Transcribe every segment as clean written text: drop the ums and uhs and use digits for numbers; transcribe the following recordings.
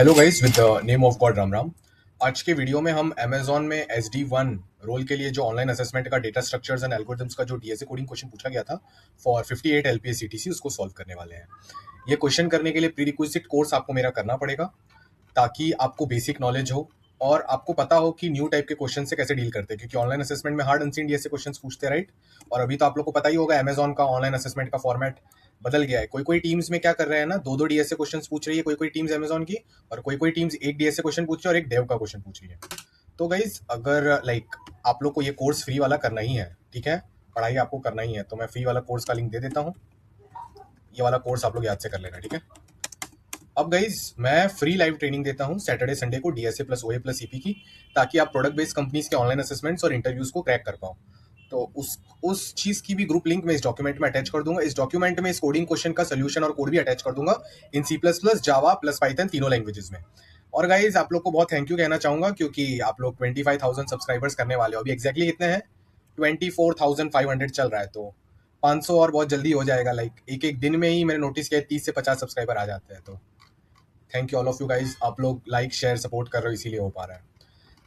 Hello guys with the name of God Ram Ram. आज के video में हम अमेजोन में SD1 रोल के लिए जो ऑनलाइन असेसमेंट का डेटा स्ट्रक्चर्स एंड एल्गोरिथम्स का जो डीएसए कोडिंग क्वेश्चन पूछा गया था फॉर 58 LPA CTC उसको सॉल्व करने वाले हैं। ये क्वेश्चन करने के लिए प्री रिक्विजिट कोर्स आपको मेरा करना पड़ेगा ताकि आपको बेसिक नॉलेज हो और आपको पता हो कि न्यू टाइप के क्वेश्चन से कैसे डील करते हैं, क्योंकि ऑनलाइन असेसमेंट में हार्ड अनसीन डीएसए क्वेश्चंस पूछते हैं, राइट। और अभी तो आप लोग को पता ही होगा अमेजोन का ऑनलाइन असेसमेंट का फॉर्मेट बदल गया है। कोई कोई टीम्स में क्या कर रहे हैं ना, दो दो डीएसए क्वेश्चंस पूछ रही है कोई कोई टीम्स अमेजोन की, और कोई कोई टीम्स एक डीएसए क्वेश्चन पूछ रही है और एक डेव का क्वेश्चन पूछ रही है। तो गाइज अगर आप लोग को ये कोर्स फ्री वाला करना ही है, ठीक है, पढ़ाई आपको करना ही है, तो मैं फ्री वाला कोर्स का लिंक दे देता हूँ। ये वाला कोर्स आप लोग याद से कर लेना, ठीक है। अब गाइज मैं फ्री लाइव ट्रेनिंग देता हूँ सैटरडे संडे को डीएसए प्लस ओए प्लस ईपी की, ताकि आप प्रोडक्ट बेस्ड कंपनीज के ऑनलाइन असेसमेंट्स और इंटरव्यूज को क्रैक कर पाओ। तो उस चीज की भी ग्रुप लिंक मैं इस डॉक्यूमेंट में अटैच कर दूंगा। इस डॉक्यूमेंट में इस कोडिंग क्वेश्चन का सोल्यूशन और कोड भी अटैच कर दूंगा इन C++, जावा प्लस पाइथन तीनों लैंग्वेजेस में। और गाइज आप लोग को बहुत थैंक यू कहना चाहूंगा, क्योंकि आप लोग 25,000 सब्सक्राइबर्स करने वाले हो। अभी एक्जैक्टली कितने हैं? 24,500 चल रहा है, तो 500 और बहुत जल्दी हो जाएगा। एक एक दिन में ही मैंने नोटिस किया 30 से 50 सब्सक्राइबर आ जाते हैं। तो thank you all of you guys, आप लोग लाइक शेयर सपोर्ट कर रहे हो इसीलिए हो पा रहा है।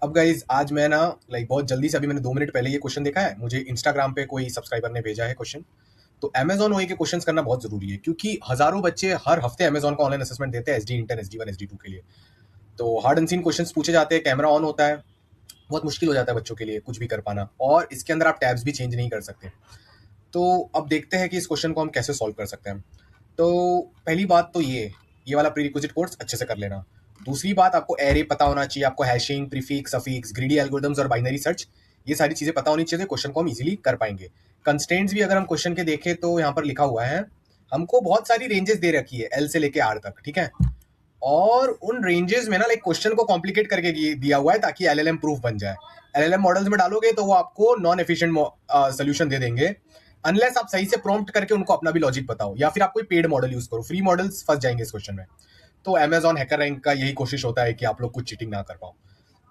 अब गाइज आज मैं ना बहुत जल्दी से, अभी मैंने 2 मिनट पहले ये क्वेश्चन देखा है, मुझे इंस्टाग्राम पे कोई सब्सक्राइबर ने भेजा है क्वेश्चन। तो अमेजॉन ओए के क्वेश्चन करना बहुत जरूरी है, क्योंकि हजारों बच्चे हर हफ्ते अमेजॉन का ऑनलाइन असेसमेंट देते हैं SD इंटर SD1 SD2 के लिए। तो हार्ड एंड सीन क्वेश्चन पूछे जाते हैं, कैमरा ऑन होता है, बहुत मुश्किल हो जाता है बच्चों के लिए कुछ भी कर पाना, और इसके अंदर आप टैब्स भी चेंज नहीं कर सकते। तो अब देखते हैं कि इस क्वेश्चन को हम कैसे सॉल्व कर सकते हैं। तो पहली बात तो ये वाला प्री रिक्विजिट कोर्स अच्छे से कर लेना। दूसरी बात, आपको एरे पता होना चाहिए, आपको hashing, prefix, affix, greedy algorithms और बाइनरी सर्च, ये सारी चीजें पता होनी चाहिए। क्वेश्चन को हम इजीली कर पाएंगे। कंस्ट्रेंट्स भी अगर हम क्वेश्चन के देखें तो यहाँ पर लिखा हुआ है, हमको बहुत सारी रेंजेस दे रखी है L से लेके R तक, ठीक है। और उन रेंजेस में ना क्वेश्चन को कॉम्प्लिकेट करके दिया हुआ है ताकि LLM प्रूफ बन जाए। LLM मॉडल्स में डालोगे तो वो आपको नॉन एफिशिएंट सोल्यूशन दे देंगे, अनलेस आप सही से प्रॉम्प्ट करके उनको अपना भी लॉजिक बताओ, या फिर आप कोई पेड मॉडल यूज करो। फ्री मॉडल्स फंस जाएंगे इस क्वेश्चन में। तो अमेजॉन हैकर रैंक का यही कोशिश होता है कि आप लोग कुछ चीटिंग ना कर पाओ।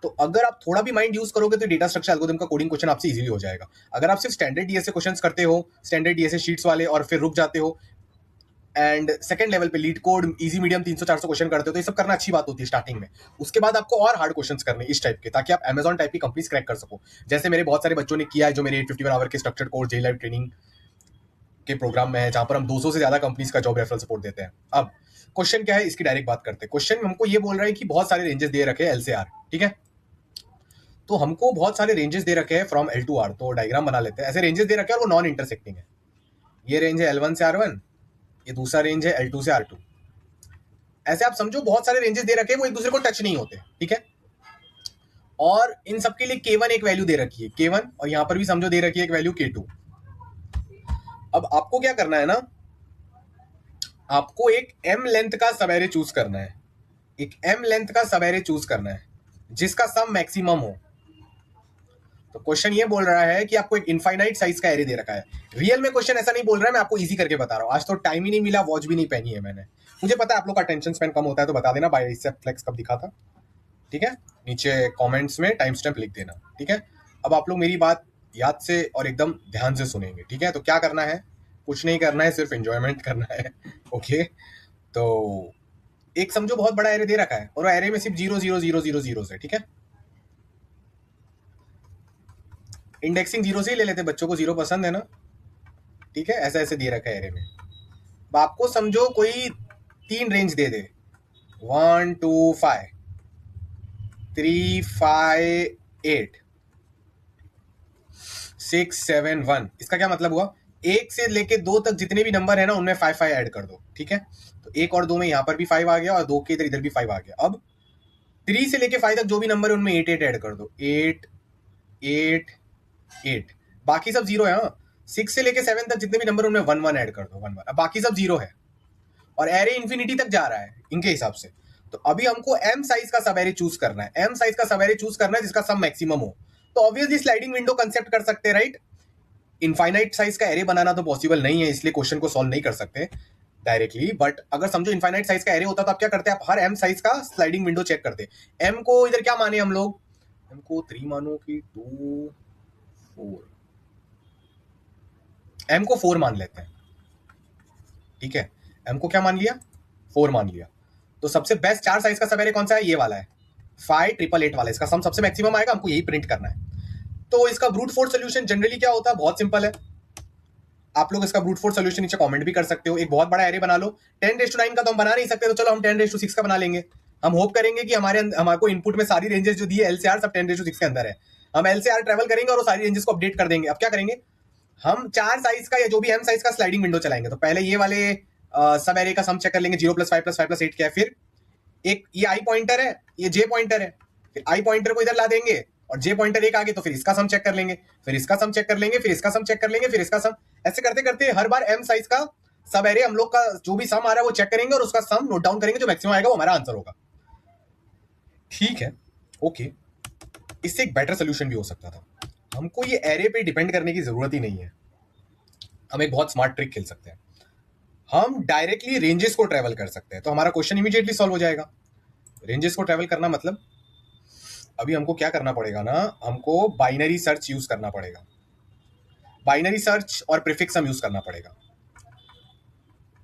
तो अगर आप थोड़ा भी माइंड यूज करोगे तो डेटा स्ट्रक्चर एल्गोरिथम का कोडिंग क्वेश्चन आपसे इजीली हो जाएगा। अगर आप सिर्फ स्टैंडर्ड डीएसए क्वेश्चंस करते हो, स्टैंडर्ड डीएसए शीट्स वाले, और फिर रुक जाते हो एंड सेकंड लेवल पे leet code easy medium 300-400 question करते हो, तो ये सब करना अच्छी बात होती है स्टार्टिंग में। उसके बाद आपको और हार्ड क्वेश्चंस करने इस टाइप के, ताकि आप अमेजॉन टाइप की कंपनीज क्रैक कर सको, जैसे मेरे बहुत सारे बच्चों ने किया है जो मेरे 851 आवर के स्ट्रक्चर्ड कोर्स जे लाइव ट्रेनिंग के प्रोग्राम में है, जहां पर हम 200 से ज्यादा कंपनीज का जॉब रेफरल सपोर्ट देते हैं। अब क्वेश्चन क्या है, इसकी डायरेक्ट बात करते हैं। क्वेश्चन हमको ये बोल रहा है कि बहुत सारे रेंजेस दे रखे हैं L से R, ठीक है। तो हमको बहुत सारे रेंजेस दे रखे हैं फ्रॉम L to R, तो डायग्राम बना लेते हैं। ऐसे रेंजेस दे रखे हैं और वो नॉन इंटरसेक्टिंग है। ये रेंज है L1 से R1, ये दूसरा रेंज है L2 से R2। ऐसे आप समझो बहुत सारे रेंजेस दे रखे हैं, वो एक दूसरे को टच नहीं होते, ठीक है। और इन सबके लिए K1 एक वैल्यू दे रखी है K1, और यहां पर भी समझो दे रखी है एक वैल्यू K2। अब आपको क्या करना है ना, आपको एक M लेंथ का सब एरे चूज करना है, एक M लेंथ का सब एरे चूज करना है जिसका सम मैक्सिमम हो। तो क्वेश्चन ये बोल रहा है कि आपको एक इनफाइनाइट साइज का एरे दे रखा है। रियल में क्वेश्चन ऐसा नहीं बोल रहा है, मैं आपको इजी करके बता रहा हूं। आज तो टाइम ही नहीं मिला, वॉच भी नहीं पहनी है मैंने। मुझे पता है आप लोग का अटेंशन स्पैन कम होता है, तो बता देना बाइसेप फ्लेक्स कब दिखा था, ठीक है। नीचे कमेंट्स में टाइम स्टैम्प लिख देना, ठीक है। अब आप लोग मेरी बात याद से और एकदम ध्यान से सुनेंगे, ठीक है। तो क्या करना है, कुछ नहीं करना है, सिर्फ एंजॉयमेंट करना है, ओके। तो एक समझो बहुत बड़ा एरे दे रखा है, और एरे में सिर्फ 0 0 0 0 0 है, ठीक है। इंडेक्सिंग 0 से ही ले लेते, बच्चों को 0 पसंद है ना, ठीक है। ऐसा ऐसे दे रखा है एरे में। अब आपको समझो कोई 3 रेंज दे दे, 1 2 5 3 5 8 6 7 1। इसका क्या मतलब हुआ, 1 से लेके 2 तक जितने भी नंबर है ना, उनमें 5 5 ऐड कर दो, ठीक है। तो 1 और 2 में यहां पर भी 5 आ गया, और 2 के इधर भी 5 आ गया। अब 3 से लेके 5 तक जो भी नंबर है उनमें 8 8 ऐड कर दो, 8 8 8। बाकी सब 0 है। हाँ, 6 से लेके 7 तक जितने भी नंबर उनमें 1 1 ऐड कर दो, 1 1। अब बाकी सब 0 है, और एरे इंफिनिटी तक जा रहा है इनके हिसाब से। तो अभी हमको M साइज का सब एरे चूज करना है, M साइज का सब एरे चूज करना है जिसका सम मैक्सिमम हो। तो ऑब्वियसली स्लाइडिंग विंडो कंसेप्ट कर सकते हैं, राइट। इनफाइनाइट साइज का एरे बनाना तो पॉसिबल नहीं है, इसलिए क्वेश्चन को सॉल्व नहीं कर सकते डायरेक्टली। बट अगर समझो इनफाइनाइट साइज का एरे होता तो आप क्या करते हैं, आप हर M साइज का स्लाइडिंग विंडो चेक करते। M को इधर क्या माने हम लोग, M को 3 मानो कि 2 4, M को 4 मान लेते हैं, ठीक है। M को क्या मान लिया, 4 मान लिया। तो सबसे बेस्ट 4 साइज का सब एरे कौन सा है? ये वाला है, 5888 वाला। इसका सम सबसे मैक्सिमम आएगा, हमको यही प्रिंट करना है। तो इसका ब्रूट फोर्स सोल्यूशन जनरली क्या होता है? बहुत सिंपल है। आप लोग इसका ब्रूट फोर्स सोल्यूशन नीचे कमेंट भी कर सकते हो। एक बहुत बड़ा एरे बना लो। 10⁻⁹ का तो हम बना नहीं सकते, तो चलो हम 10⁻⁶ का बना लेंगे। हम होप करेंगे कि हमारे इनपुट में सारी रेंजेस जो दी है LCR सब 10⁻⁶ के अंदर है। हम LCR ट्रेवल करेंगे और वो सारी रेंजेस को अपडेट कर देंगे। अब क्या करेंगे, हम 4 साइज का या जो भी M साइज का स्लाइडिंग विंडो चलाएंगे। तो पहले ये वाले सब एरे का सम चेक कर लेंगे, 0 + 5 + 5 + 8 क्या है। फिर एक ये आई पॉइंटर है, ये जे पॉइंटर है। फिर आई पॉइंटर को इधर ला देंगे और जे पॉइंटर एक आगे, तो फिर इसका सम चेक कर लेंगे, फिर इसका सम चेक कर लेंगे, फिर इसका सम चेक कर लेंगे, फिर इसका सम। ऐसे करते करते हर बार M साइज का सब एरे हम लोग का जो भी सम आ रहा है वो चेक करेंगे और उसका सम नोट डाउन करेंगे। जो मैक्सिमम आएगा वो हमारा आंसर होगा। ठीक है, ओके। इससे एक बेटर सोल्यूशन भी हो सकता था। हमको ये एरे पे डिपेंड करने की जरूरत ही नहीं है। हम एक बहुत स्मार्ट ट्रिक खेल सकते हैं। हम डायरेक्टली रेंजेस को ट्रेवल कर सकते हैं, तो हमारा क्वेश्चन इमीडिएटली सॉल्व हो जाएगा। रेंजेस को ट्रेवल करना मतलब अभी हमको क्या करना पड़ेगा ना, हमको बाइनरी सर्च यूज करना पड़ेगा। बाइनरी सर्च और प्रीफिक्स सम यूज करना पड़ेगा।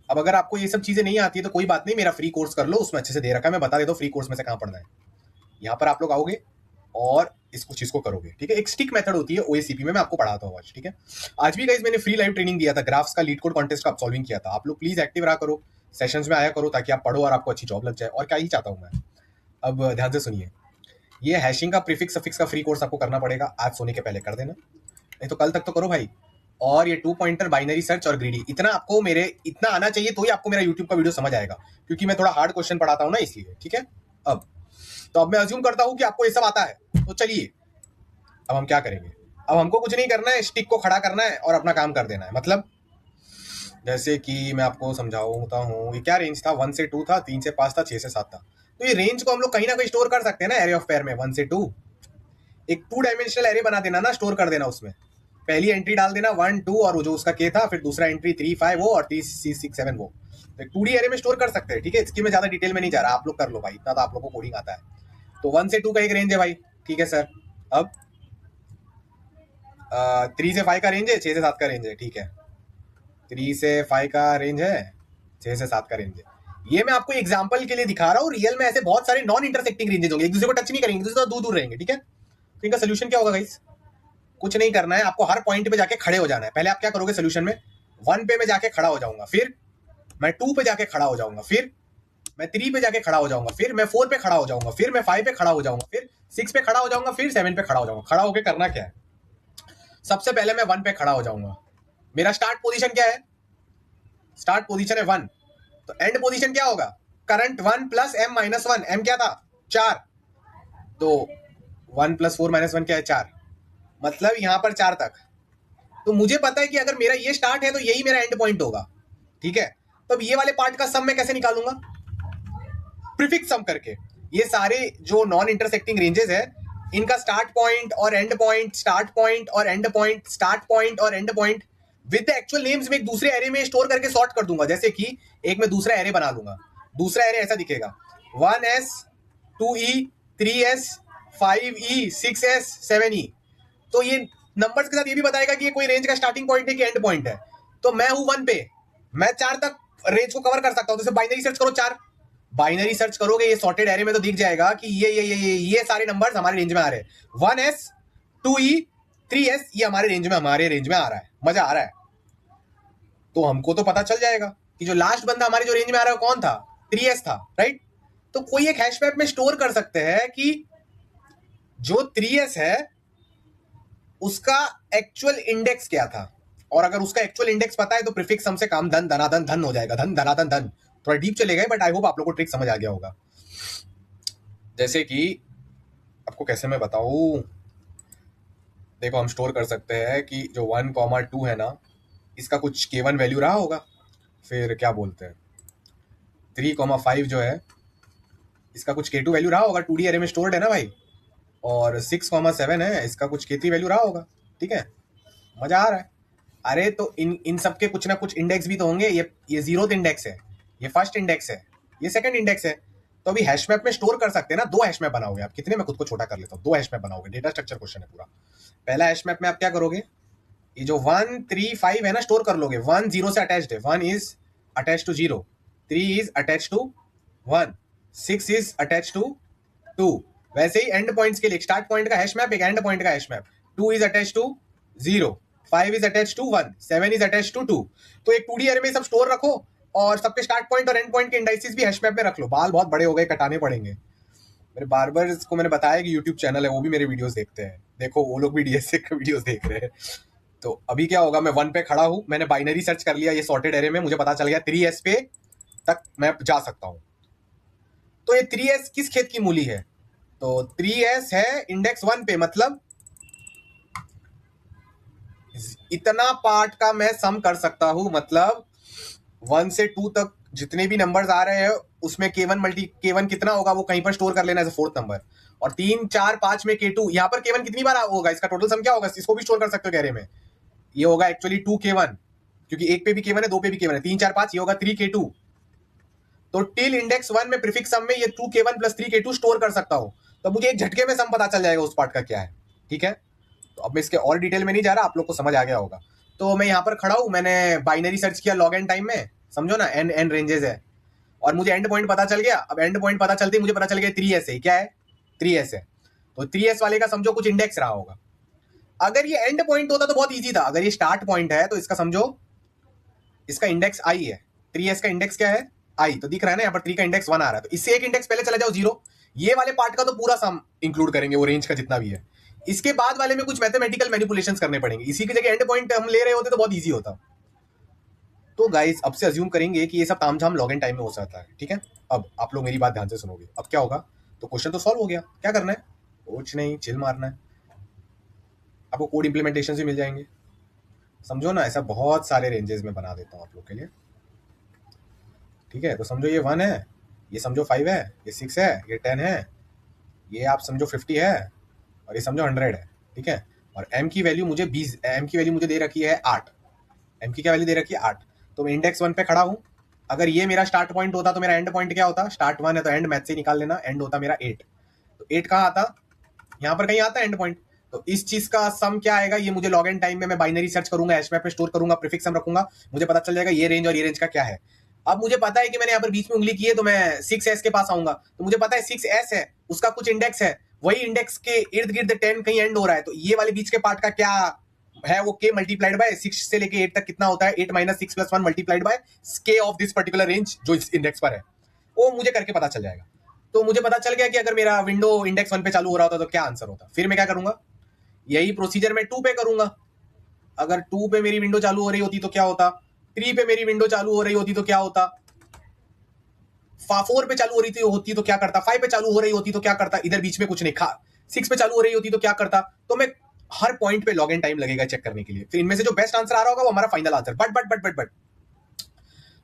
अब अगर आपको ये सब चीजें नहीं आती है तो कोई बात नहीं, मेरा फ्री कोर्स कर लो, उसमें अच्छे से दे रखा है, मैं बता देता हूँ फ्री कोर्स में से कहाँ पढ़ना है। यहाँ पर आप लोग आओगे और इसको चीज को करोगे। ठीक है, एक स्टिक मेथड होती है OACP में, मैं आपको पढ़ाता हूँ आज। ठीक है, आज भी गाइस मैंने फ्री लाइव ट्रेनिंग दिया था, ग्राफ्स का लीड कोड कॉन्टेस्ट का सॉल्विंग किया था। आप लोग प्लीज एक्टिव रहा करो, सेशंस में आया करो, ताकि आप पढ़ो और आपको अच्छी जॉब लग जाए। और क्या ही चाहता हूँ मैं। अब ध्यान से सुनिए, ये हैशिंग का प्रीफिक्स सफिक्स का फ्री कोर्स आपको करना पड़ेगा, आज सोने के पहले कर देना, नहीं तो कल तक तो करो भाई। और ये 2 पॉइंटर बाइनरी सर्च और ग्रीडी, इतना आपको मेरे इतना आना चाहिए तो ही आपको मेरा यूट्यूब का वीडियो समझ आएगा, क्योंकि मैं थोड़ा हार्ड क्वेश्चन पढ़ाता हूँ ना, इसलिए। ठीक है, अब तो अब मैं अज्यूम करता हूँ कि आपको ये सब आता है, तो चलिए अब हम क्या करेंगे। अब हमको कुछ नहीं करना है, स्टिक को खड़ा करना है और अपना काम कर देना है। मतलब जैसे कि मैं आपको समझाता हूँ, ये क्या रेंज था, 1 से 2 था, 3 से 5 था, 6 से 7 था। तो ये रेंज को हम लोग कहीं ना कहीं स्टोर कर सकते हैं ना, एरे ऑफ पेयर में 1 से 2। एक 2 डायमेंशनल एरे बना देना ना, स्टोर कर देना। उसमें पहली एंट्री डाल देना 1 2 और वो जो उसका के था, फिर दूसरा एंट्री 3 5 वो और 3 6 7 वो। तो एक 2D एरे में स्टोर कर सकते हैं। ठीक है, इसकी मैं ज्यादा डिटेल में नहीं जा रहा, आप लोग कर लो भाई, इतना तो आप लोग को कोडिंग आता है। तो 1 से 2 का एक रेंज है भाई। ठीक है सर, अब 3 से 5 का रेंज है, 6 से 7 का रेंज है। ठीक है, 3 से 5 का रेंज है, 6 से 7 का रेंज है। ये मैं आपको एग्जांपल के लिए दिखा रहा हूँ, रियल में ऐसे बहुत सारे नॉन इंटरसेक्टिंग रेंजेस होंगे, एक दूसरे को टच नहीं करेंगे, दूसरे से दूर दूर रहेंगे। ठीक है, तो इनका सोल्यूशन क्या होगा गाइस? कुछ नहीं करना है, आपको हर पॉइंट पे जाके खड़े हो जाना है। पहले आप क्या करोगे सोल्यूशन में, 1 पे मैं जाके खड़ा हो जाऊंगा, फिर मैं 2 पे जाके खड़ा हो जाऊंगा, फिर मैं 3 पे जाके खड़ा हो जाऊंगा, फिर मैं 4 पे खड़ा हो जाऊंगा, फिर मैं 5 पे खड़ा हो जाऊंगा, फिर 6 पे खड़ा हो जाऊंगा, फिर 7 पे खड़ा हो जाऊंगा। खड़ा होके करना क्या है, सबसे पहले मैं 1 पे खड़ा हो जाऊंगा। मेरा स्टार्ट पोजीशन क्या है? स्टार्ट पोजीशन है 1। तो एंड पोजीशन क्या होगा? Current 1 + m - 1। m क्या था? 4। तो 1 + 4 - 1 क्या है? 4। मतलब यहां पर 4 तक। तो मुझे पता है कि अगर मेरा ये स्टार्ट है तो यही मेरा एंड पॉइंट होगा। ठीक है, तो अब ये वाले पार्ट का सम मैं कैसे निकालूंगा? प्रीफिक्स सम करके। ये सारे जो नॉन इंटरसेक्टिंग रेंजेस है, इनका स्टार्ट पॉइंट और एंड पॉइंट, स्टार्ट पॉइंट और एंड पॉइंट, स्टार्ट पॉइंट और and point with the actual names में एक दूसरे एरे में स्टोर करके सॉर्ट कर दूंगा। जैसे कि एक मैं दूसरा एरे बना लूंगा, दूसरा एरे ऐसा दिखेगा, 1s 2e 3s 5e 6s 7e। तो ये नंबर्स के साथ ये भी बताएगा कि ये कोई रेंज का स्टार्टिंग पॉइंट है कि एंड पॉइंट है। तो मैं हूं 1 पे, मैं 4 तक रेंज को कवर कर सकता हूं। जैसे बाइनरी सर्च करो 4, बाइनरी सर्च करोगे ये सॉर्टेड एरे में तो दिख जाएगा कि ये सारे नंबर्स हमारे रेंज में आ रहे हैं। 1s 2e 3s ये हमारे रेंज में आ रहा है। मजा आ रहा है? तो हमको तो पता चल जाएगा कि जो लास्ट बंदा हमारे जो रेंज में आ रहा है कौन था? 3s था, राइट? तो कोई एक हैश मैप में स्टोर कर सकते हैं कि जो 3s है उसका एक्चुअल इंडेक्स क्या था, और अगर उसका एक्चुअल इंडेक्स पता है तो प्रीफिक्स सम से काम धन धनाधन धन हो जाएगा। धन धनाधन धन थोड़ा डीप चले गए, बट आई होप आप लोग को ट्रिक समझ आ गया होगा। जैसे कि आपको कैसे मैं बताऊं, देखो हम स्टोर कर सकते हैं कि जो 1, 2 है ना, इसका कुछ k1 वैल्यू रहा होगा। फिर क्या बोलते हैं 3, 5 जो है इसका कुछ k2 वैल्यू रहा होगा, 2D एरे में स्टोर्ड है ना भाई। और 6, 7 है, इसका कुछ k3 वैल्यू रहा होगा। ठीक है, मजा आ रहा है? अरे तो इन सब के कुछ ना कुछ इंडेक्स भी तो होंगे। ये 0th इंडेक्स है, ये फर्स्ट इंडेक्स है, ये सेकंड इंडेक्स है। तो अभी हैश मैप में स्टोर कर सकते हैं ना। 2 हैश मैप बनाओगे आप, कितने? मैं खुद को छोटा कर लेता हूँ। 2 हैश मैप बनाओगे, डेटा स्ट्रक्चर क्वेश्चन है पूरा। पहला हैश मैप में आप क्या करोगे, ये जो 1 3 5 है ना, स्टोर कर लोगे। 1 0 से अटैच्ड है, 1 is attach to 0, 3 is attach to 1, 6 is attach to 2। वैसे ही एंड पॉइंट्स के लिए स्टार्ट पॉइंट का हैश मैप, एक एंड पॉइंट का hash map. 2 is attach to 0, 5 is attach to 1, 7 is attach to 2। तो एक 2D एरे में सब स्टोर रखो और सबके स्टार्ट पॉइंट और एंड पॉइंट के इंडाइसिस भी हैश मैप में रख लो। बाल बहुत बड़े हो गए, कटाने पड़ेंगे। मेरे बार्बर्स को मैंने बताया कि यूट्यूब चैनल है, वो भी मेरे वीडियोस देखते हैं। देखो वो लोग भी डीएसए के वीडियोस देख रहे हैं। तो अभी क्या होगा, मैं 1 पे खड़ा हूं, मैंने बाइनरी सर्च कर लिया ये सॉर्टेड एरे में, मुझे पता चल गया 3S पे तक मैं जा सकता हूं। तो ये 3S किस खेत की मूली है? तो 3S है इंडेक्स 1 पे, मतलब इतना पार्ट का मैं सम कर सकता हूं। मतलब 1 से 2 तक जितने भी नंबर्स आ रहे हैं उसमें K1 कितना होगा वो कहीं पर स्टोर कर लेना एज अ फोर्थ नंबर। और 3, 4, 5 में K2, यहाँ पर K1 कितनी बार होगा, इसका टोटल सम क्या होगा, इसको भी स्टोर कर सकते हो कैरे में। ये होगा एक्चुअली 2K1, क्योंकि एक पे भी K1 है, 2 पे भी K1 है। 3, 4, 5, ये होगा 3K2। तो टिल इंडेक्स 1 में प्रीफिक्स सम में ये 2K1 प्लस 3K2 स्टोर कर सकता हूं। तो मुझे एक झटके में सम पता चल जाएगा उस पार्ट का क्या है। ठीक है, तो अब मैं इसके और डिटेल में नहीं जा रहा, आप लोग को समझ आ गया होगा। तो मैं यहाँ पर खड़ा हूं, मैंने बाइनरी सर्च किया लॉग एन टाइम में, समझो ना, एन रेंजेस है, और मुझे एंड पॉइंट पता चल गया। अब एंड पॉइंट पता चलते ही मुझे पता चल गया 3S है। क्या है? 3S है। तो 3S वाले का समझो कुछ इंडेक्स रहा होगा। अगर ये एंड पॉइंट होता तो बहुत इजी था। अगर ये स्टार्ट पॉइंट है तो इसका समझो इसका इंडेक्स I है। 3S का इंडेक्स क्या है? I। तो दिख रहा है ना यहाँ पर 3 का इंडेक्स 1 आ रहा है, तो इससे एक इंडेक्स पहले चला जाओ 0। ये वाले पार्ट का तो पूरा सम इंक्लूड करेंगे, वो रेंज का जितना भी है। इसके बाद वाले में कुछ मैथमेटिकल मैनिपुलेशंस करने पड़ेंगे। इसी की जगह एंड पॉइंट हम ले रहे होते तो बहुत ईजी होता। तो गाइस अब से अज्यूम करेंगे कि ये सब तामझाम लॉग इन टाइम में हो सकता है। ठीक है, अब आप लोग मेरी बात ध्यान से सुनोगे। अब क्या होगा, तो क्वेश्चन तो सॉल्व हो गया, क्या करना है, कुछ नहीं, चिल मारना है। आपको कोड इंप्लीमेंटेशन भी मिल जाएंगे, समझो ना। ऐसा बहुत सारे रेंजेस में बना देता हूँ आप लोग के लिए। ठीक है, तो समझो ये 1 है, ये समझो 5 है, ये 6 है, ये 10 है, ये आप समझो 50 है, और ये समझो 100 है। ठीक है, और m की वैल्यू मुझे 20, m की वैल्यू मुझे दे रखी है 8। m की क्या वैल्यू दे रखी है? 8। तो मैं इंडेक्स 1 पे खड़ा हूं। अगर ये मेरा स्टार्ट पॉइंट होता तो मेरा एंड पॉइंट क्या होता? स्टार्ट 1 है तो एंड मैथ से निकाल लेना, एंड होता मेरा 8। तो 8 कहाँ आता? यहाँ पर कहीं आता है एंड पॉइंट। तो इस चीज का सम क्या आएगा, ये मुझे लॉग एन टाइम में मैं बाइनरी सर्च करूंगा, हैश मैप पे स्टोर करूंगा, प्रीफिक्स सम रखूंगा, मुझे पता चल जाएगा ये रेंज और ये रेंज का क्या है। अब मुझे पता है कि मैंने यहाँ पर बीच में उंगली की है, तो मैं 6S के पास आऊंगा। तो मुझे पता है 6S है, उसका कुछ इंडेक्स है, वही इंडेक्स के इर्द गिर्द 10 कहीं एंड हो रहा है। तो ये वाले बीच के पार्ट का क्या है, वो K मल्टीप्लाइड बाय 6 से लेके 8 तक कितना होता है, 8 minus 6 plus 1 multiplied by K of this particular range जो इस इंडेक्स पर है, वो मुझे करके पता चल जाएगा। तो मुझे पता चल गया कि अगर मेरा विंडो इंडेक्स 1 पे चालू हो रहा होता तो क्या आंसर होता। फिर मैं क्या करूंगा, यही प्रोसीजर मैं 2 पे करूंगा। अगर 2 पे मेरी विंडो चालू हो रही होती तो क्या होता, 3 पे मेरी विंडो चालू हो रही होती तो क्या होता, 4 पे चालू हो रही होती तो क्या करता, 5 पे चालू हो रही होती तो क्या करता, इधर बीच में कुछ नहीं खा, 6 पे चालू हो रही होती तो क्या करता। तो मैं हर पॉइंट पे लॉग इन टाइम लगेगा चेक करने के लिए। फिर इनमें से जो बेस्ट आंसर आ रहा होगा वो हमारा फाइनल आंसर। बट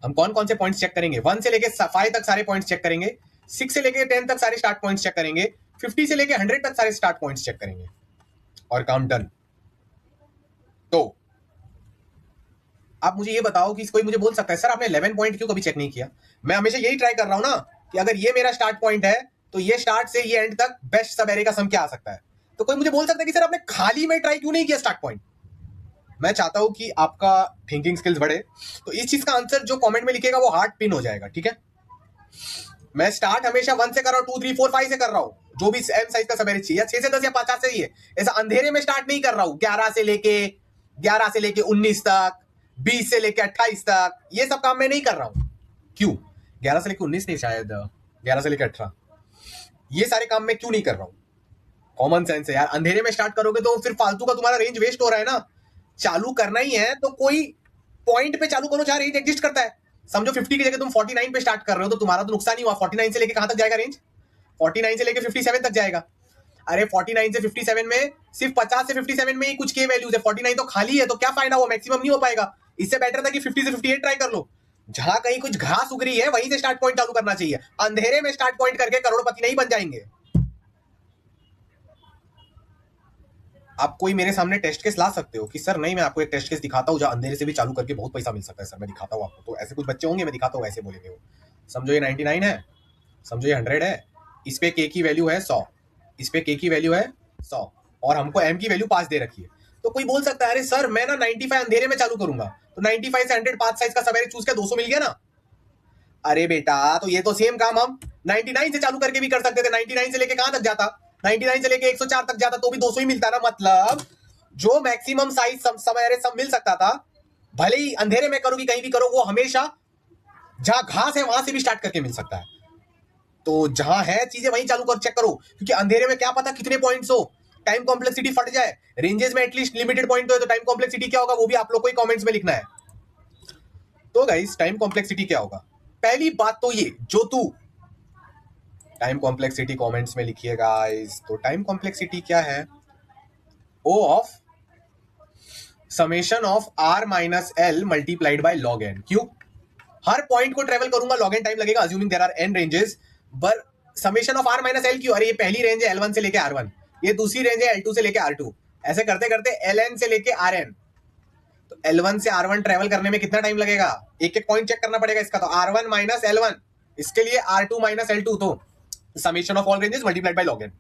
हम कौन कौन से पॉइंट्स चेक करेंगे? 1 से लेके 5 तक सारे पॉइंट्स चेक करेंगे, 6 से लेके 10 तक सारे स्टार्ट पॉइंट्स चेक करेंगे, 50 से लेके 100 तक सारे स्टार्ट पॉइंट्स चेक करेंगे, और काम डन। तो आप मुझे ये बताओ कि कोई मुझे बोल सकता है सर आपने 11 पॉइंट क्यों कभी चेक नहीं किया? मैं हमेशा यही ट्राई कर रहा हूं ना कि अगर ये मेरा स्टार्ट पॉइंट है तो ये स्टार्ट से ये एंड तक बेस्ट सब एरे का सम क्या आ सकता है। तो कोई मुझे बोल सकता है कि सर आपने खाली में ट्राई क्यों नहीं किया स्टार्ट पॉइंट? मैं चाहता हूं कि आपका थिंकिंग स्किल्स बढ़े, तो इस चीज का आंसर जो कमेंट में लिखेगा वो हार्ट पिन हो जाएगा। ठीक है, मैं स्टार्ट हमेशा 1 से कर रहा हूं, 2, 3, 4, 5 से कर रहा हूं, जो भी एम साइज का सब एरे चाहिए, 6 से 10 या 50 से ही है। ऐसा अंधेरे में स्टार्ट नहीं कर रहा हूं, 11 से लेके 19 तक, 20 से लेके 28 तक, ये सब काम मैं नहीं कर रहा हूं। क्यों? 11 से लेके 19 नहीं, शायद 11 से लेके 18, ये सारे काम मैं क्यों नहीं कर रहा हूं? कॉमन सेंस है यार। अंधेरे में स्टार्ट करोगे तो फिर फालतू का तुम्हारा रेंज वेस्ट हो रहा है ना। चालू करना ही है तो कोई पॉइंट पे चालू करो जहां रेंज एग्जिस्ट करता है। समझो 50 की जगह तुम 49 पे स्टार्ट कर रहे हो तो तुम्हारा तो नुकसान ही हुआ। 49 से लेके कहां तक जाएगा रेंज? 49 से लेके 57 तक जाएगा। अरे 49 से 57 में सिर्फ 50 से 57 में ही कुछ के वैल्यूज है, 49 तो खाली है, तो क्या फायदा, वो मैक्सिमम नहीं हो पाएगा। इससे बेटर था कि 50 से 58 ट्राई कर लो। जहां कहीं कुछ घास उग रही है वहीं से स्टार्ट पॉइंट चालू करना चाहिए। अंधेरे में स्टार्ट पॉइंट करके करोड़पति नहीं बन जाएंगे। आप कोई मेरे सामने टेस्ट केस ला सकते हो कि सर नहीं, मैं आपको एक टेस्ट केस दिखाता हूं जहां अंधेरे से भी चालू करके बहुत पैसा मिल सकता है, सर मैं दिखाता हूं आपको। तो ऐसे कुछ बच्चे होंगे, मैं दिखाता हूं, ऐसे बोलेंगे वो। समझो ये 99 है, समझो ये 100 है, इस पे के की वैल्यू है 100, इस पे के की वैल्यू है 100, और हमको एम की वैल्यू 5 दे रखी है। तो कोई बोल सकता है अरे सर मैं ना 95 अंधेरे में चालू करूंगा, तो 95 से 100 5 साइज का सवेरे चूज किया, 200 मिल गया ना। अरे बेटा, तो ये तो सेम काम हम 99 से चालू करके भी कर सकते थे, 99 से लेके कहां तक जाता, 99 से लेके 104 तक जाता तो भी 200 ही मिलता ना। मतलब जो मैक्सिमम साइज सब मिल सकता था, भले ही अंधेरे में करो कि कहीं भी करो, वो हमेशा जहां घास है वहां से भी स्टार्ट करके मिल सकता है। तो जहां है चीजें वहीं चालू कर चेक करो, क्योंकि अंधेरे में क्या पता कितने पॉइंट्स हो, टाइम कॉम्प्लेक्सिटी फट जाए। रेंजेस में एटलीस्ट लिमिटेड पॉइंट तो है, तो टाइम कॉम्प्लेक्सिटी क्या होगा वो भी आप लोग को ही कमेंट्स में लिखना है। तो गाइस टाइम कॉम्प्लेक्सिटी क्या होगा, पहली बात तो ये जो तू टाइम कॉम्प्लेक्सिटी कमेंट्स में लिखिए गाइस। तो टाइम कॉम्प्लेक्सिटी क्या है, O of summation of R minus L multiplied by log N. क्यों, हर पॉइंट को ट्रेवल करूंगा लॉग एन टाइम लगेगा, assuming there are N ranges, पर summation of R minus L क्यों, अरे ये पहली रेंज है L1 से लेके R1, ये दूसरी रेंज है L2 से लेके R2, ऐसे करते करते Ln से लेके Rn। तो L1 से R1 ट्रेवल करने में कितना टाइम लगेगा, एक एक पॉइंट चेक करना पड़ेगा इसका। तो R1 माइनस L1, इसके लिए R2 माइनस L2, तो summation of all ranges multiplied by log N.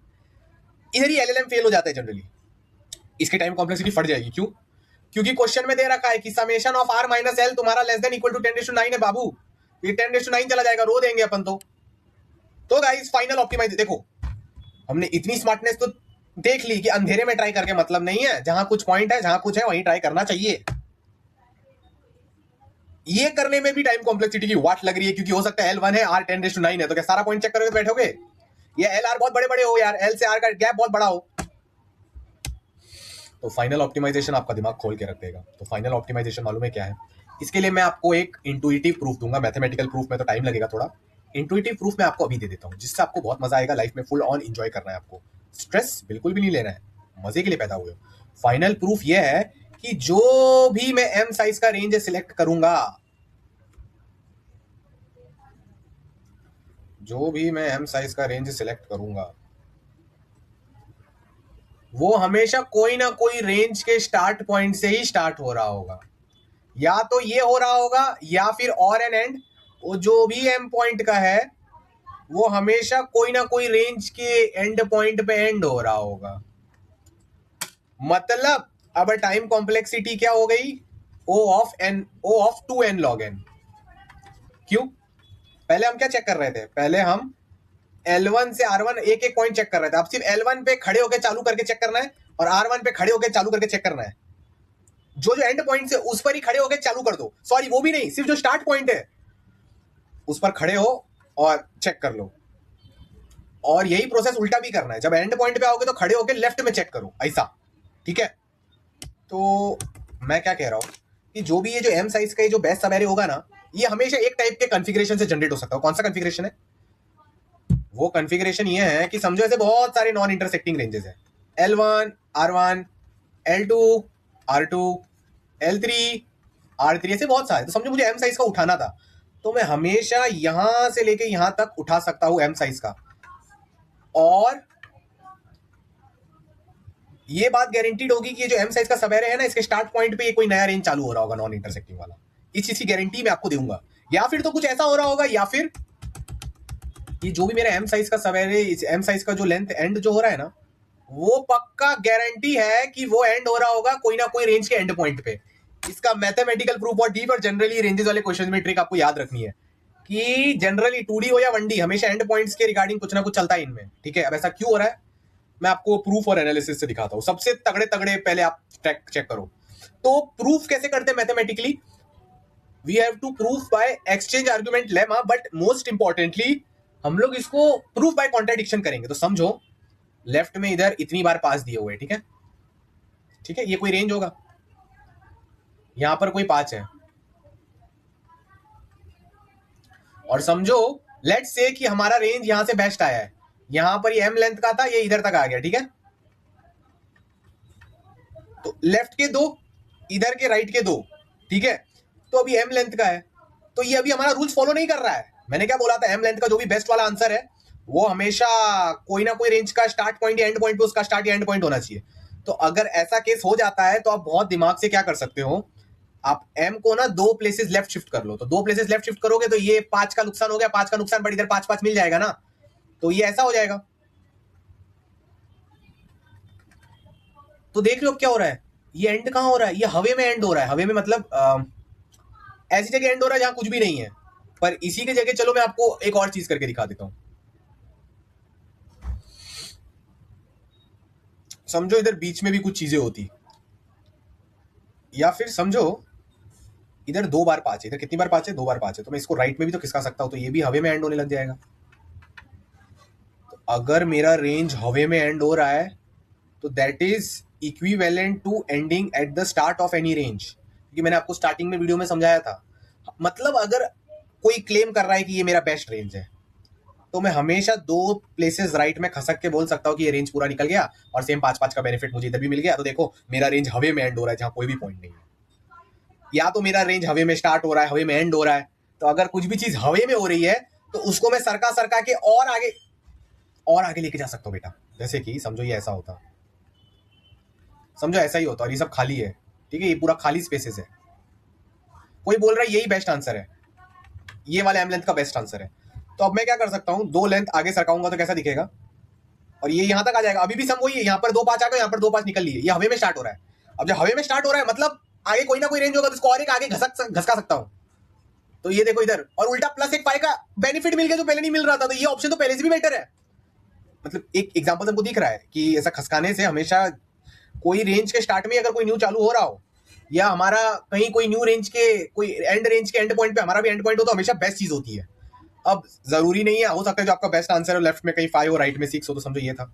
इधर ही LLM फेल हो जाता है जनरली, इसकी टाइम कॉम्प्लेक्सिटी फट जाएगी। क्यों, क्योंकि क्वेश्चन में दे रखा है कि summation of R minus L तुम्हारा लेस देन इक्वल टू 10⁹ है बाबू, ये 10⁹ चला जाएगा, रो देंगे अपन तो गाइस फाइनल ऑप्टिमाइज, देखो हमने इतनी स्मार्टनेस तो देख ली कि अंधेरे में ट्राई करके मतलब नहीं है, जहां कुछ पॉइंट है जहां कुछ है वहीं ट्राई करना चाहिए। ये करने में भी टाइम कॉम्प्लेक्सिटी की वाट लग रही है, क्योंकि हो सकता है L1 है R 10⁹ है, तो क्या सारा पॉइंट चेक करोगे तो बैठोगे, ये LR बहुत बड़े बड़े हो यार, L से R का गैप बहुत बड़ा हो। तो फाइनल ऑप्टिमाइजेशन आपका दिमाग खोल के रख देगा। तो फाइनल ऑप्टिमाइजेशन मालूम है क्या है, इसके लिए मैं आपको एक इंटुइटिव प्रूफ दूंगा, मैथमेटिकल प्रूफ में तो टाइम लगेगा थोड़ा, इंटुइटिव प्रूफ मैं आपको अभी दे देता हूँ, जिससे आपको बहुत मजा आएगा, लाइफ में फुल ऑन एंजॉय करना है आपको, स्ट्रेस बिल्कुल भी नहीं लेना है, मजे के लिए पैदा हुए हो। फाइनल प्रूफ यह है कि जो भी मैं एम साइज का रेंज सिलेक्ट करूंगा, जो भी मैं एम साइज का रेंज सिलेक्ट करूंगा, वो हमेशा कोई ना कोई रेंज के स्टार्ट पॉइंट से ही स्टार्ट हो रहा होगा, या तो ये हो रहा होगा या फिर और एन एंड, वो जो भी एम पॉइंट का है वो हमेशा कोई ना कोई रेंज के एंड पॉइंट पे एंड हो रहा होगा। मतलब अब टाइम कॉम्प्लेक्सिटी क्या हो गई, O of 2n log n। क्यों, पहले हम क्या चेक कर रहे थे, पहले हम L1 से R1 एक एक पॉइंट चेक कर रहे थे, अब सिर्फ L1 पे खड़े होकर चालू करके चेक करना है और R1 पे खड़े होकर चालू करके चेक करना है। जो जो एंड पॉइंट है उस पर ही खड़े होकर चालू कर दो, सॉरी वो भी नहीं, सिर्फ जो स्टार्ट पॉइंट है उस पर खड़े हो और चेक कर लो। और यही प्रोसेस उल्टा भी करना है, जब एंड पॉइंट पे आओगे तो खड़े होकर लेफ्ट में चेक करो, ऐसा, ठीक है। तो मैं क्या कह रहा हूं कि जो भी ये जो एम साइज का ये जो बेस्ट सब एरे होगा ना, ये हमेशा एक टाइप के कॉन्फ़िगरेशन से जनरेट हो सकता है। कौन सा कॉन्फ़िगरेशन है, वो कॉन्फ़िगरेशन ये है कि समझो ऐसे बहुत सारे नॉन इंटरसेक्टिंग रेंजेस हैं, L1 R1 L2 R2 L3 R3, ऐसे बहुत सारे। तो समझो मुझे एम साइज का उठाना था, तो मैं हमेशा यहां से लेके यहां तक उठा सकता हूं एम साइज का, और ये बात गारंटीड होगी कि ये जो एम साइज का सब एरे है ना, इसके स्टार्ट पॉइंट पे ये कोई नया रेंज चालू हो रहा होगा नॉन इंटरसेक्टिंग वाला, इस चीज की गारंटी मैं आपको दूंगा। या फिर तो कुछ ऐसा हो रहा होगा, या फिर ये जो भी मेरा एम साइज का सब एरे, इस एम साइज का जो लेंथ एंड जो हो रहा है ना, वो पक्का गारंटी है कि वो एंड हो रहा होगा कोई ना कोई रेंज के एंड पॉइंट पे। इसका मैथमेटिकल प्रूफ और डीप, और जनरली रेंजेस वाले क्वेश्चन में ट्रिक आपको याद रखनी है कि जनरली 2D हो या 1D, हमेशा एंड पॉइंट्स के रिगार्डिंग कुछ ना कुछ चलता है इनमें, ठीक है। अब ऐसा क्यों हो रहा है मैं आपको प्रूफ और एनालिसिस से दिखाता हूं, सबसे तगड़े तगड़े पहले आप चेक करो। तो प्रूफ कैसे करते हैं mathematically, we have to proof by exchange argument lemma, but most importantly हम लोग इसको प्रूफ बाय कॉन्ट्राडिक्शन करेंगे। तो समझो लेफ्ट में इधर इतनी बार पास दिए हुए, ठीक है, ठीक है, ये कोई रेंज होगा, यहां पर कोई 5 है, और समझो लेट्स से कि हमारा रेंज यहां से बेस्ट आया है, यहां पर ये एम लेंथ का था, ये इधर तक आ गया, ठीक है। तो लेफ्ट के 2, इधर के राइट के 2, ठीक है। तो अभी एम लेंथ का है, तो ये अभी हमारा रूल्स फॉलो नहीं कर रहा है। मैंने क्या बोला था, एम लेंथ का जो भी बेस्ट वाला आंसर है वो हमेशा कोई ना कोई रेंज का स्टार्ट पॉइंट या एंड पॉइंट पे उसका स्टार्ट या एंड पॉइंट होना चाहिए। तो अगर ऐसा केस हो जाता है तो आप बहुत दिमाग से क्या कर सकते हो, आप एम को ना 2 प्लेसेस लेफ्ट शिफ्ट कर लो। तो 2 प्लेसेस लेफ्ट शिफ्ट करोगे तो ये 5 का नुकसान हो गया, 5 का नुकसान, बट इधर 5 5 मिल जाएगा ना, तो ये ऐसा हो जाएगा। तो देख लो क्या हो रहा है, ये एंड कहां हो रहा है, ये हवे में एंड हो रहा है। हवे में मतलब ऐसी जगह एंड हो रहा है जहां कुछ भी नहीं है। पर इसी की जगह चलो मैं आपको एक और चीज करके दिखा देता हूं। समझो इधर बीच में भी कुछ चीजें होती, या फिर समझो इधर 2 बार 5 है, इधर कितनी बार 5 है, 2 बार 5 है, तो मैं इसको राइट में भी तो खिसका सकता हूं, तो ये भी हवे में एंड होने लग जाएगा। तो अगर मेरा रेंज हवे में एंड हो रहा है तो that is equivalent to ending at the start of any range, क्योंकि मैंने आपको स्टार्टिंग में वीडियो में समझाया था। मतलब अगर कोई क्लेम कर रहा है कि ये मेरा बेस्ट रेंज है, तो मैं हमेशा 2 प्लेसेस राइट में खसक के बोल सकता हूँ कि ये रेंज पूरा निकल गया और सेम 5 5 का बेनिफिट मुझे इधर भी मिल गया, तो देखो मेरा रेंज हवे में एंड हो रहा है जहां कोई भी पॉइंट नहीं है। या तो मेरा रेंज हवे में स्टार्ट हो रहा है, हवे में एंड हो रहा है, तो अगर कुछ भी चीज हवे में हो रही है तो उसको मैं सरका सरका के और आगे लेके जा सकता हूँ बेटा। जैसे कि समझो ये ऐसा होता, समझो ऐसा ही होता और ये सब खाली है, ठीक है, ये पूरा खाली स्पेसेस है। कोई बोल रहा है यही बेस्ट आंसर है, ये वाला एम लेंथ का बेस्ट आंसर है, तो अब मैं क्या कर सकता हूँ, 2 लेंथ आगे सरकाऊंगा तो कैसा दिखेगा, और ये यहां तक आ जाएगा। अभी भी सम वही है, यहाँ पर 2 5 आ गए, यहाँ पर 2 5 निकल लिए, ये हवे में स्टार्ट हो रहा है। अब जब हवे में स्टार्ट हो रहा है मतलब आगे कोई ना कोई रेंज होगा तो इसको और एक आगे घसका सकता हूँ। तो ये देखो इधर, और उल्टा +1 5 का बेनिफिट मिल गया जो पहले नहीं मिल रहा था, तो ये ऑप्शन तो पहले से भी बेटर है। मतलब एक एग्जांपल हमको दिख रहा है कि ऐसा खसकाने से हमेशा कोई रेंज के स्टार्ट में अगर कोई न्यू चालू हो रहा हो, या हमारा कहीं कोई न्यू रेंज के कोई एंड रेंज के एंड पॉइंट पे हमारा भी एंड पॉइंट हो, तो हमेशा बेस्ट चीज होती है। अब जरूरी नहीं है, हो सकता है जो आपका बेस्ट आंसर है लेफ्ट में कहीं 5 हो, राइट में 6 हो, तो समझो ये था।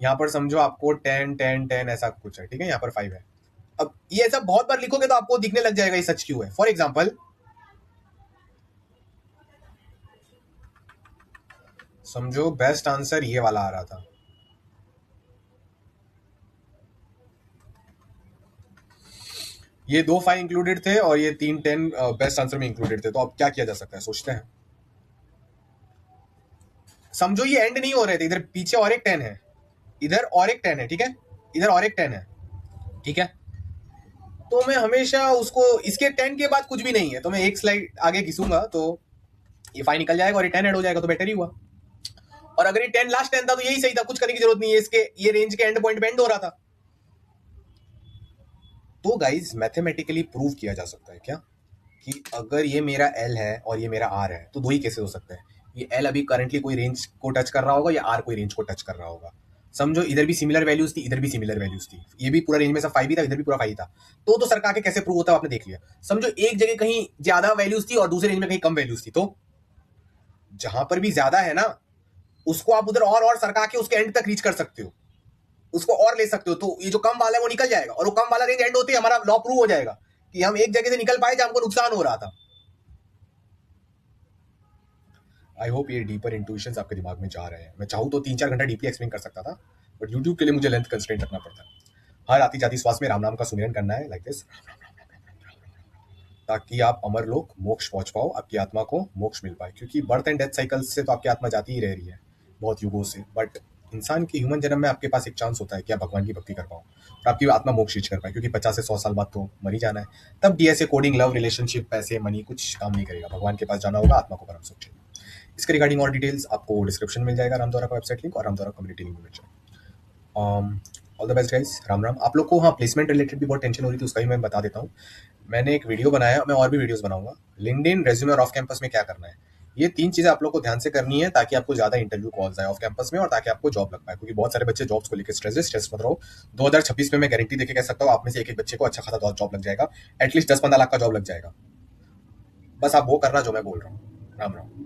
यहाँ पर समझो आपको 10 10 10 ऐसा कुछ है, ठीक है, यहाँ पर 5 है। अब ये ऐसा बहुत बार लिखोगे तो आपको दिखने लग जाएगा ये सच क्यों है। फॉर एग्जाम्पल समझो बेस्ट आंसर ये वाला आ रहा था, ये 2 5 इंक्लूडेड थे और ये 3 10 बेस्ट आंसर में इंक्लूडेड थे, तो अब क्या किया जा सकता है, सोचते हैं। समझो ये एंड नहीं हो रहे थे, इधर पीछे और एक 10 है, इधर और एक 10 है, ठीक है, इधर और एक 10 है, ठीक है, तो मैं हमेशा उसको, इसके 10 के बाद कुछ भी नहीं है तो मैं एक स्लाइड आगे घिसूंगा तो ये 5 निकल जाएगा और ये 10 ऐड हो जाएगा, तो बेटर ही हुआ। और अगर ये 10 लास्ट 10 था तो यही सही था, कुछ करने की जरूरत नहीं है, इसके ये रेंज के एंड पॉइंट बेंड हो रहा था। तो गाइज मैथमेटिकली प्रूव किया जा सकता है क्या कि अगर ये मेरा एल है और ये मेरा आर है, तो 2 ही केसेस हो सकते हैं। ये एल अभी करंटली कोई रेंज को टच कर रहा होगा या आर कोई रेंज को टच कर रहा होगा। समझो इधर भी सिमिलर वैल्यूज थी, इधर भी सिमिलर वैल्यूज थी, ये भी पूरा रेंज में सब 5 ही था, इधर भी पूरा 5 था, तो सरका के कैसे प्रूव होता है आपने देख लिया। समझो एक जगह कहीं ज्यादा वैल्यूज थी और दूसरे रेंज में कहीं कम वैल्यूज थी, तो जहां पर भी ज्यादा है ना उसको आप उधर और सरका के उसके एंड तक रीच कर सकते हो, उसको और ले सकते हो, तो ये जो कम वाला है वो निकल जाएगा और वो कम वाला रेंज एंड होते ही हमारा लॉ प्रूव हो जाएगा कि हम एक जगह से निकल पाए जहां हमको नुकसान हो रहा था। आई होप ये डीपर इंट्यूशंस आपके दिमाग में जा रहे हैं। मैं चाहूँ तो 3 4 घंटा डीपली एक्सप्लेन कर सकता था, बट यूट्यूब के लिए मुझे लेंथ कंस्ट्रेंट रखना पड़ता है। हर आती जाती श्वास में राम नाम का सुमिरन करना है, लाइक दिस, ताकि आप अमर लोक मोक्ष पहुंच पाओ, आपकी आत्मा को मोक्ष मिल पाए, क्योंकि बर्थ एंड डेथ साइकिल से तो आपकी आत्मा जाती ही रह रही है बहुत युगों से, बट इंसान के ह्यूमन जन्म में आपके पास एक चांस होता है कि आप भगवान की भक्ति कर पाओ और आपकी आत्मा मोक्ष रीच कर पाए, क्योंकि 50 से 100 साल बाद तो मर ही जाना है। तब डीएसए कोडिंग लव रिलेशनशिप पैसे मनी कुछ काम नहीं करेगा, भगवान के पास जाना होगा, आत्मा को परम सुख चाहिए। इसके रिगार्डिंग और डिटेल्स आपको डिस्क्रिप्शन मिल जाएगा, रामद्वारा का वेबसाइट लिंक और रामद्वारा कम्युनिटी लिंक मिल जाएगा। All the best guys, Ram Ram. आप लोग को हाँ प्लेसमेंट रिलेटेड भी बहुत टेंशन हो रही थी, उसका भी मैं बता देता हूँ। मैंने एक वीडियो बनाया, मैं और भी वीडियोस बनाऊंगा, लिंक्डइन रेज्यूमे और ऑफ कैंपस में क्या करना है, ये 3 चीजें आप लोग को ध्यान से करनी है ताकि आपको ज्यादा इंटरव्यू कॉल्स आए ऑफ कैंपस में और ताकि आपको जॉब लग पाए, क्योंकि बहुत सारे बच्चे जॉब्स को लेकर स्ट्रेस मत रहो। 2026 में मैं गारंटी देके कह सकता हूँ आप में से एक एक बच्चे को अच्छा खासा जॉब लग जाएगा, एटलीस्ट 10 15 लाख का जॉब लग जाएगा। बस आप वो करना जो मैं बोल रहा हूँ। राम राम।